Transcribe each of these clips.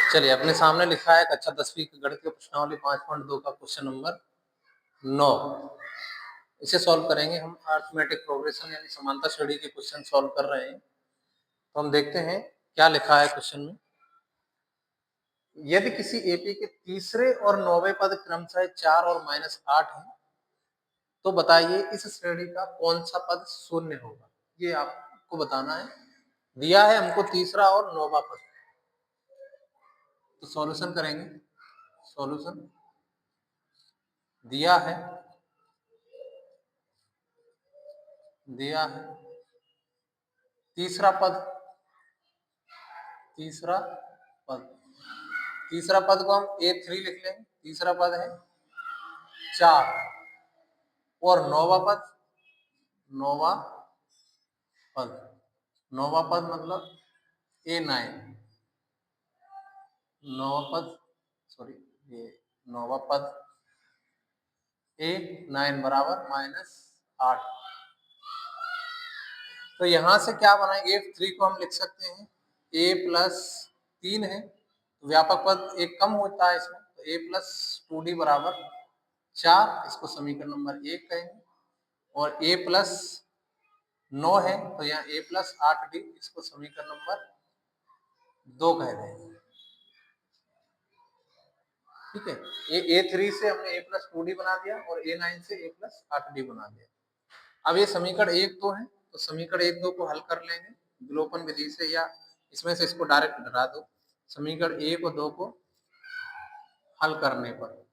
चलिए अपने सामने लिखा है कक्षा 10वीं की गणित की प्रश्नावली 5.2 का क्वेश्चन नंबर 9। इसे सॉल्व करेंगे हम। अरिथमेटिक प्रोग्रेशन यानी समांतर श्रेणी के क्वेश्चन सॉल्व कर रहे हैं। तो हम देखते हैं क्या लिखा है क्वेश्चन में। यदि किसी एपी के तीसरे और 9वें पद क्रमशः 4 और -8 है तो बताइए इस श्रेणी का कौन सा पद शून्य होगा। ये आपको बताना है। दिया है हमको तीसरा और 9वां पद। तो सॉल्यूशन करेंगे। सॉल्यूशन दिया है तीसरा पद तीसरा पद को हम A3 लिख लेंगे। तीसरा पद है 4 और नौवा पद मतलब A9। नौवा पद A9 बराबर -8। तो यहां से क्या बनाएंगे। F3 को हम लिख सकते हैं A+3 है तो व्यापक पद एक कम होता है इसमें, तो A+2D बराबर 4, इसको समीकरण नंबर 1 कहेंगे। और A+9 है तो यहाँ A+8D, इसको समीकरण नंबर 2 कह देंगे। ठीक है, A3 से हमने A+2D बना दिया और A9 से A+8D बना दिया। अब ये समीकरण 1 2 है तो समीकरण 1 2 को हल कर लेंगे विलोपन विधि से, या इसमें से इसको डायरेक्ट हटा दो। समीकरण 1 और 2 को हल करने पर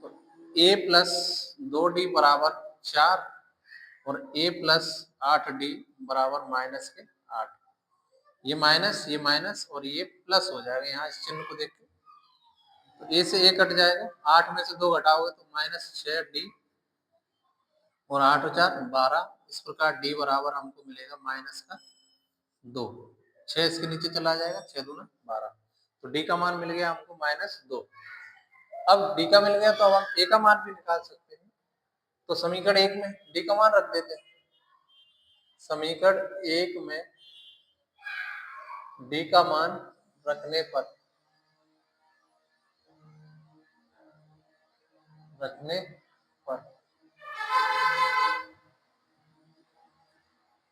तो A+2D बराबर 4 और A+8D बराबर -8। ये माइनस और ये प्लस हो जाएगा। यहाँ इस चिन्ह को देख के तो A से A कट जाएगा, 8 में से 2 घटाओगे तो -6D और 8 और 4 12। इस प्रकार D बराबर हमको मिलेगा -2। 6 इसके नीचे चला जाएगा, 6 दूना 12। तो D का मान मिल गया हमको -2। अब D का मिल गया तो अब हम A का मान भी निकाल सकते हैं। तो समीकरण 1 में D का मान रख देते हैं। समीकरण 1 में D का मान रखने पर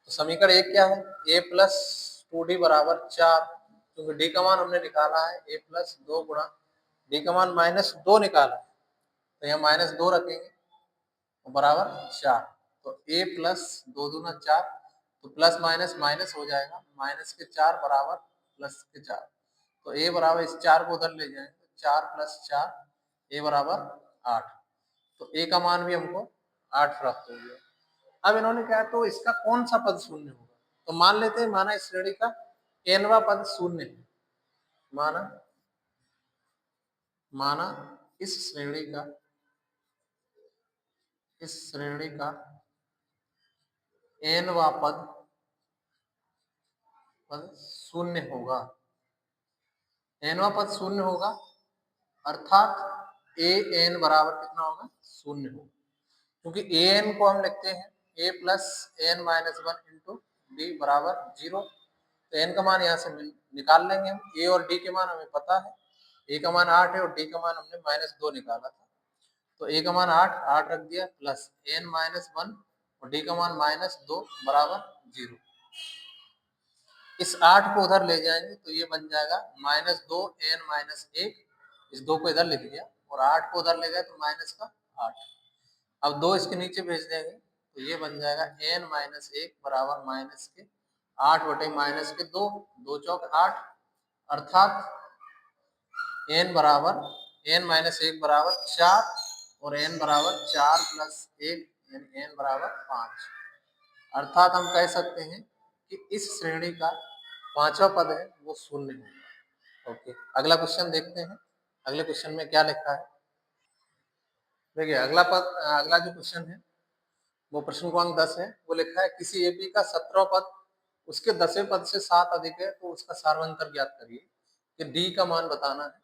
तो समीकरण 1 क्या है, A+2D बराबर 4, क्योंकि D का मान हमने निकाला है A+2 गुणा D का मान -2 निकाला है तो यहाँ -2 रखेंगे तो बराबर 4। तो A+2 दूना 4, तो प्लस माइनस माइनस हो जाएगा, -4 बराबर +4। तो A बराबर इस 4 को उधर ले जाएंगे, 4 + 4 A बराबर 8। तो A का मान भी हमको 8 प्राप्त हो गया। अब इन्होंने कहा तो इसका कौन सा पद शून्य होगा। तो मान लेते हैं माना इस श्रेणी का nवां पद शून्य है। माना इस श्रेणी का nवां पद शून्य होगा। nवां पद शून्य होगा अर्थात an बराबर कितना होगा, शून्य होगा। क्योंकि an को हम लिखते हैं A+n-1 इंटू D बराबर 0। तो n का मान यहाँ से निकाल लेंगे हम। A और D के मान हमें पता है। A का मान 8 है और D का मान हमने -2 निकाला था। तो A का मान 8 रख दिया, प्लस n-1 और D का मान -2 बराबर 0। इस 8 को उधर ले जाएंगे तो ये बन जाएगा -2n-1। इस 2 को इधर लिख दिया और 8 को उधर ले गए तो -8। अब 2 इसके नीचे भेज देंगे तो ये बन जाएगा n-1 बराबर -8/-2, 2 चौक 8, अर्थात n बराबर n-1 बराबर 4 और n बराबर 4 + 1 यानी n बराबर 5। अर्थात हम कह सकते हैं कि इस श्रेणी का पांचवा पद है वो शून्य होगा। ओके, अगला क्वेश्चन देखते हैं। अगले क्वेश्चन में क्या लिखा है। देखिए अगला जो क्वेश्चन है वो प्रश्न क्रमांक 10 है। वो लिखा है किसी एपी का 17वां पद उसके 10वें पद से 7 अधिक है तो उसका सार्वंतर ज्ञात करिए। कि डी का मान बताना है,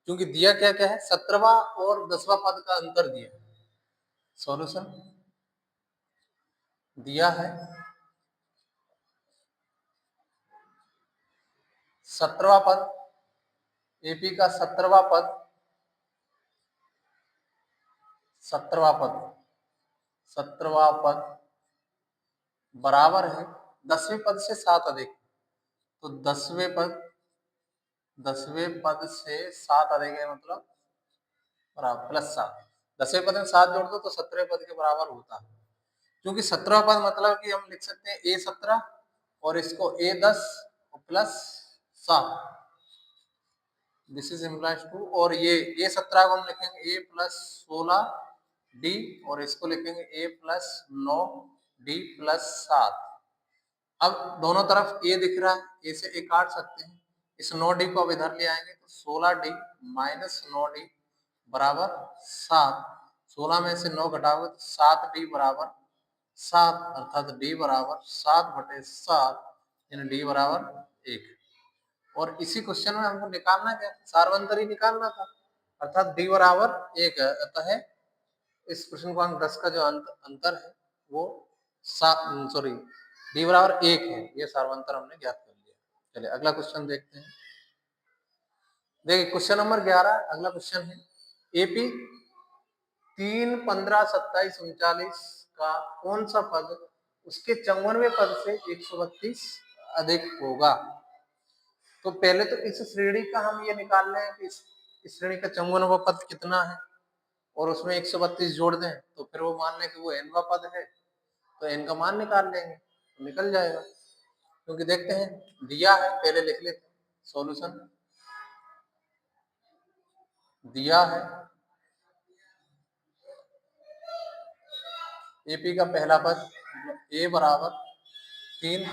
क्योंकि दिया क्या क्या है, 17वां और 10वां पद का अंतर दिया है। सॉल्यूशन दिया है 17वां पद, एपी का 17वां पद, 17वां पद, 17वां पद बराबर है 10वें पद से 7 अधिक। तो 10वें पद से 7 अधिक है, मतलब बराबर प्लस 7। 10वें पद में 7 जोड़ दो तो 17वें पद के बराबर होता है। क्योंकि 17वां पद मतलब कि हम लिख सकते हैं A17 और इसको A10 plus 7, this is implies to. और ये A17 को हम लिखेंगे A प्लस 16D और इसको लिखेंगे A प्लस 9D प्लस 7। अब दोनों तरफ A दिख रहा है, A से A काट सकते हैं, इस 9D को अब इधर ले आएंगे तो 16D माइनस 9D बराबर 7। 16 में से 9 घटाओगे तो 7D बराबर 7, अर्थात D बराबर 7/7, यानी D बराबर 1। और इसी क्वेश्चन में हमको निकालना क्या, सार्वंतरी निकालना था, अर्थात D बराबर 1 है। अतः इस प्रश्न क्रमांक 10 का जो अंतर है वो सॉरी D बराबर 1 है, ये सार्वंतर हमने ज्ञात कर लिया। चलिए अगला क्वेश्चन देखते हैं। देखिए क्वेश्चन नंबर 11, अगला क्वेश्चन है एपी 3, 15, 27, 39 का कौन सा पद उसके 54वें पद से 132 अधिक होगा। तो पहले तो इस श्रेणी का हम ये निकाल लें कि इस श्रेणी का 54वां पद कितना है और उसमें 132 जोड़ दें, तो फिर वो मान लें कि वो nवां पद है, तो n का मान निकाल लेंगे तो निकल जाएगा। क्योंकि देखते हैं दिया है, पहले लिख लेते हैं सॉल्यूशन। दिया है एपी का पहला पद a बराबर 3,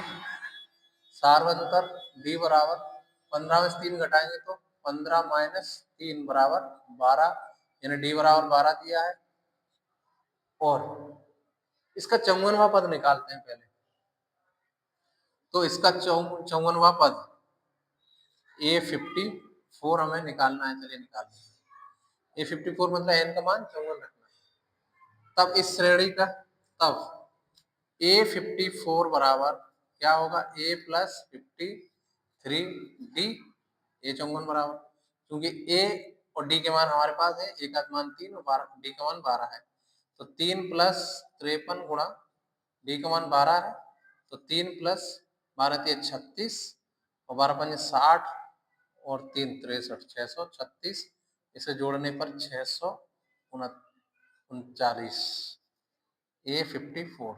सार्वंतर d बराबर 15 में से 3 घटाएंगे तो 15 माइनस 3 बराबर 12, यानी d बराबर 12 दिया है। और इसका 54वां पद निकालते हैं पहले। तो इसका 54वां पद A54 हमें निकालना है, चलिए निकालते हैं। A54 मतलब n का मान 54 रखना है। तब इस श्रेणी का, तब A54 बराबर क्या होगा, A प्लस 53D, A 54 बराबर, क्योंकि A और D के मान हमारे पास है, A का मान 3 और D का मान 12 है। तो 3 प्लस 53 गुणा D का मान 12 है, तो 3 प्लस 12 3 36 और 12 5 60 और 3 63, 636। इसे जोड़ने पर 639, A54,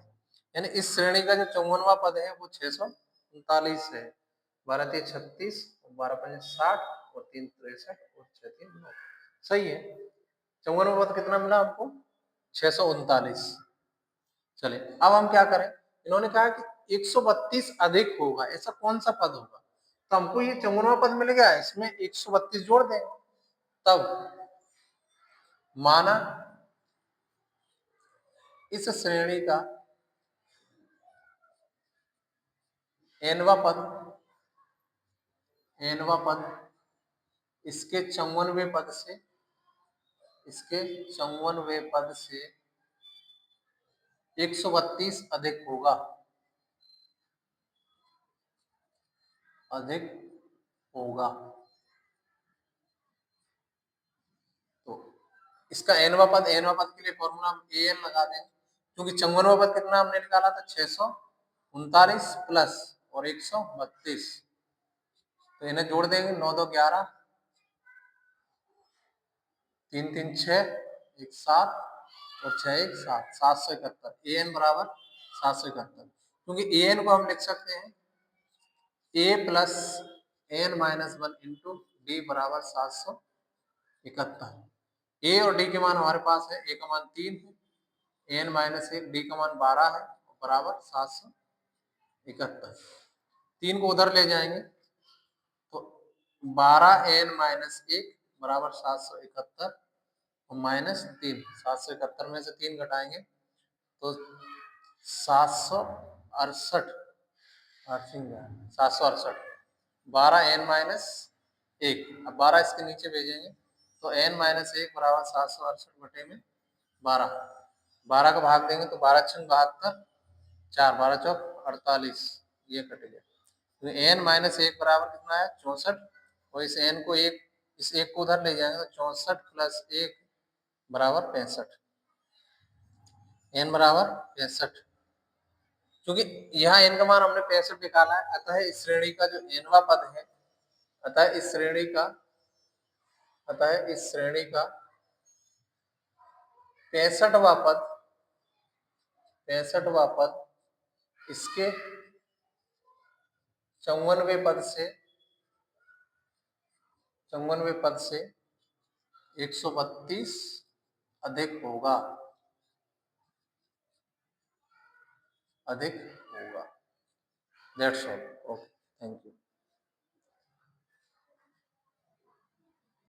यानी इस श्रेणी का जो 54वां पद है वो 639 है। 12 3 36 और 12 5 60 और 3 63 और 6 3 9, सही है। 54वां पद कितना मिला हमको, 639। चलिए अब हम क्या करें, इन्होंने कहा कि 132 अधिक होगा, ऐसा कौन सा पद होगा। तो हमको ये 54वां पद मिल गया, इसमें 132 जोड़ दें। तब माना इस श्रेणी का nवां पद, nवां पद इसके 54वें पद से, इसके 54वें पद से 132 अधिक होगा, अधिक होगा। तो इसका nवां पद, nवां पद के लिए फॉर्मूला हम an लगा दें, क्योंकि 54वां पद कितना हमने निकाला था, 639 प्लस और 132, तो इन्हें जोड़ देंगे, 9 2 11, 3 3 6, 1 7 और 6 1 7, 771। an बराबर 771, क्योंकि an को हम लिख सकते हैं a plus n minus 1 into D बराबर 771। a और d के मान हमारे पास है, a का मान 3 है, n माइनस 1, d का मान 12 है, बराबर 771। 3 को उधर ले जाएंगे तो 12n माइनस 1 बराबर 771 और माइनस 3, 771 में से 3 घटाएंगे तो 768, 768, 12n माइनस 1। अब 12 इसके नीचे भेजेंगे तो n माइनस 1 बराबर 768 बटे में 12, 12 का भाग देंगे तो 12 6 72, 4 12 चौक 48, ये कट गया। तो n माइनस एक बराबर कितना है 64, और इस n को एक, इस एक को उधर ले जाएंगे तो 64 प्लस एक बराबर 65, n बराबर 65। क्योंकि यहाँ n का मान हमने 65 निकाला है, अतः इस श्रेणी का जो nवा पद है, अतः इस श्रेणी का 65वां पद, 65वां पद इसके 54वें पद से 132 अधिक होगा, अधिक होगा। That's all. Okay, thank you.